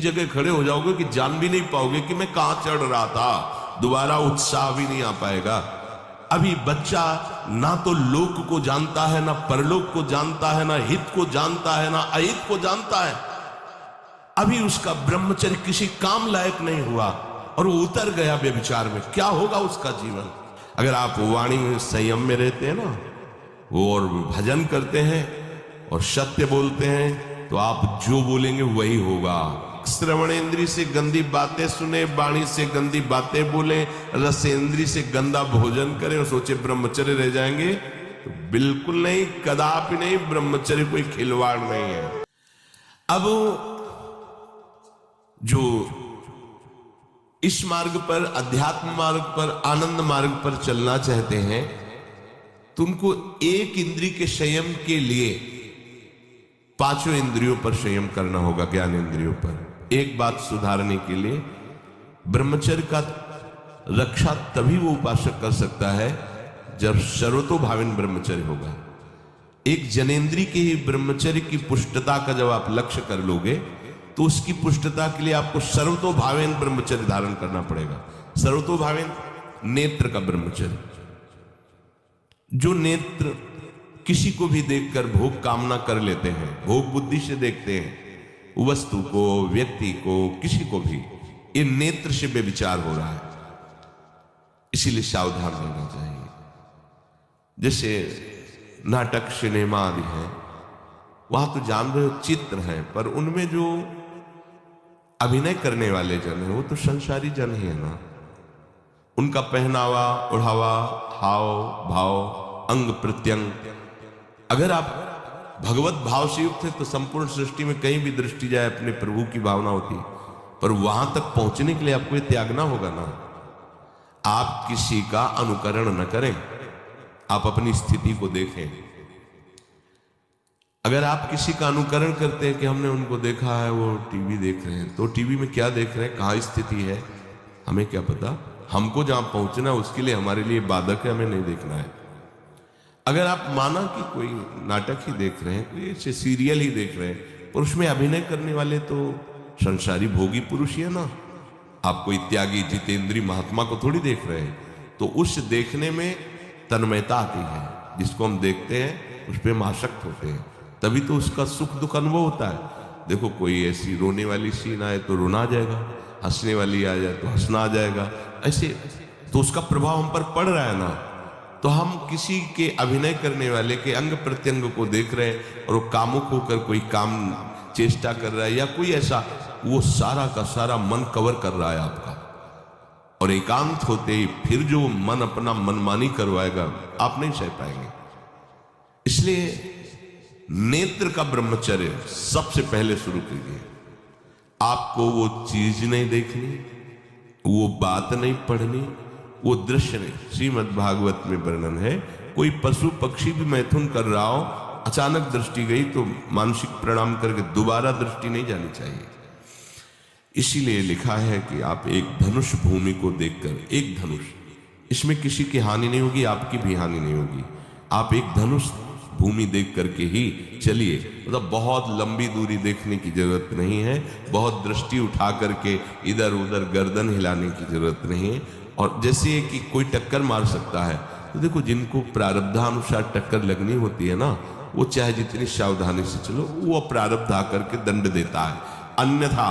जगह खड़े हो जाओगे कि जान भी नहीं पाओगे कि मैं कहां चढ़ रहा था, दोबारा उत्साह भी नहीं आ पाएगा। अभी बच्चा ना तो लोक को जानता है, ना परलोक को जानता है, ना हित को जानता है, ना अहित को जानता है। अभी उसका ब्रह्मचर्य किसी काम लायक नहीं हुआ और वो उतर गया व्यभिचार में। क्या होगा उसका जीवन? अगर आप वाणी में संयम में रहते हैं ना, वो और भजन करते हैं और सत्य बोलते हैं, तो आप जो बोलेंगे वही होगा। श्रवणेंद्री से गंदी बातें सुने, वाणी से गंदी बातें बोले, रसेंद्री से गंदा भोजन करें और सोचे ब्रह्मचर्य रह जाएंगे, तो बिल्कुल नहीं, कदापि नहीं। ब्रह्मचर्य कोई खिलवाड़ नहीं है। अब जो इस मार्ग पर, अध्यात्म मार्ग पर, आनंद मार्ग पर चलना चाहते हैं, तुमको एक इंद्रिय के संयम के लिए पांचों इंद्रियों पर संयम करना होगा, ज्ञान इंद्रियों पर। एक बात सुधारने के लिए, ब्रह्मचर्य का रक्षा तभी वो उपासक कर सकता है जब सर्वतोभावेन ब्रह्मचर्य होगा। एक जनेन्द्रीय के ही ब्रह्मचर्य की पुष्टता का जब आप लक्ष्य कर लोगे, तो उसकी पुष्टता के लिए आपको सर्वतोभावेन ब्रह्मचर्य धारण करना पड़ेगा। सर्वतोभावेन नेत्र का ब्रह्मचर्य, जो नेत्र किसी को भी देखकर भोग कामना कर लेते हैं, भोग बुद्धि से देखते हैं वस्तु को, व्यक्ति को, किसी को भी, ये नेत्र से व्यभिचार हो रहा है। इसीलिए सावधान रहना चाहिए। जैसे नाटक, सिनेमा आदि है, वहां तो जान रहे हो चित्र हैं, पर उनमें जो अभिनय करने वाले जन हैं वो तो संसारी जन ही है ना। उनका पहनावा, ओढ़ावा, हाव भाव, अंग प्रत्यंग, अगर आप भगवत भाव से युक्त है तो संपूर्ण सृष्टि में कहीं भी दृष्टि जाए अपने प्रभु की भावना होती है। पर वहां तक पहुंचने के लिए आपको ये त्यागना होगा ना। आप किसी का अनुकरण न करें, आप अपनी स्थिति को देखें। अगर आप किसी का अनुकरण करते हैं कि हमने उनको देखा है, वो टीवी देख रहे हैं, तो टीवी में क्या देख रहे हैं, कहां स्थिति है, हमें क्या पता। हमको जहां पहुंचना है उसके लिए हमारे लिए बाधक है, हमें नहीं देखना है। अगर आप माना कि कोई नाटक ही देख रहे हैं, कोई ऐसे सीरियल ही देख रहे हैं, पर उसमें अभिनय करने वाले तो संसारी भोगी पुरुष ही है ना। आप कोई त्यागी जितेंद्रीय महात्मा को थोड़ी देख रहे हैं। तो उस देखने में तन्मयता आती है, जिसको हम देखते हैं उस पर हम आसक्त होते हैं, तभी तो उसका सुख दुख अनुभव होता है। देखो कोई ऐसी रोने वाली सीन आए तो रोना आ जाएगा, हंसने वाली आ जाए तो हंसना आ जाएगा, ऐसे तो उसका प्रभाव हम पर पड़ रहा है ना। तो हम किसी के अभिनय करने वाले के अंग प्रत्यंग को देख रहे हैं और वो कामुक होकर कोई काम चेष्टा कर रहा है या कोई ऐसा, वो सारा का सारा मन कवर कर रहा है आपका। और एकांत होते ही फिर जो मन अपना मनमानी करवाएगा, आप नहीं सह पाएंगे। इसलिए नेत्र का ब्रह्मचर्य सबसे पहले शुरू कीजिए। आपको वो चीज नहीं देखनी, वो बात नहीं पढ़नी, वो दृश्य नहीं। श्रीमद् भागवत में वर्णन है, कोई पशु पक्षी भी मैथुन कर रहा हो, अचानक दृष्टि गई तो मानसिक प्रणाम करके दोबारा दृष्टि नहीं जानी चाहिए। इसीलिए लिखा है कि आप एक धनुष भूमि को देखकर, एक धनुष, इसमें किसी की हानि नहीं होगी, आपकी भी हानि नहीं होगी। आप एक धनुष भूमि देख करके ही चलिए। मतलब बहुत लंबी दूरी देखने की जरूरत नहीं है, बहुत दृष्टि उठा करके इधर उधर गर्दन हिलाने की जरूरत नहीं है। और जैसे कि कोई टक्कर मार सकता है, तो देखो जिनको प्रारब्धानुसार टक्कर लगनी होती है ना, वो चाहे जितनी सावधानी से चलो, वो प्रारब्ध आकर के दंड देता है। अन्यथा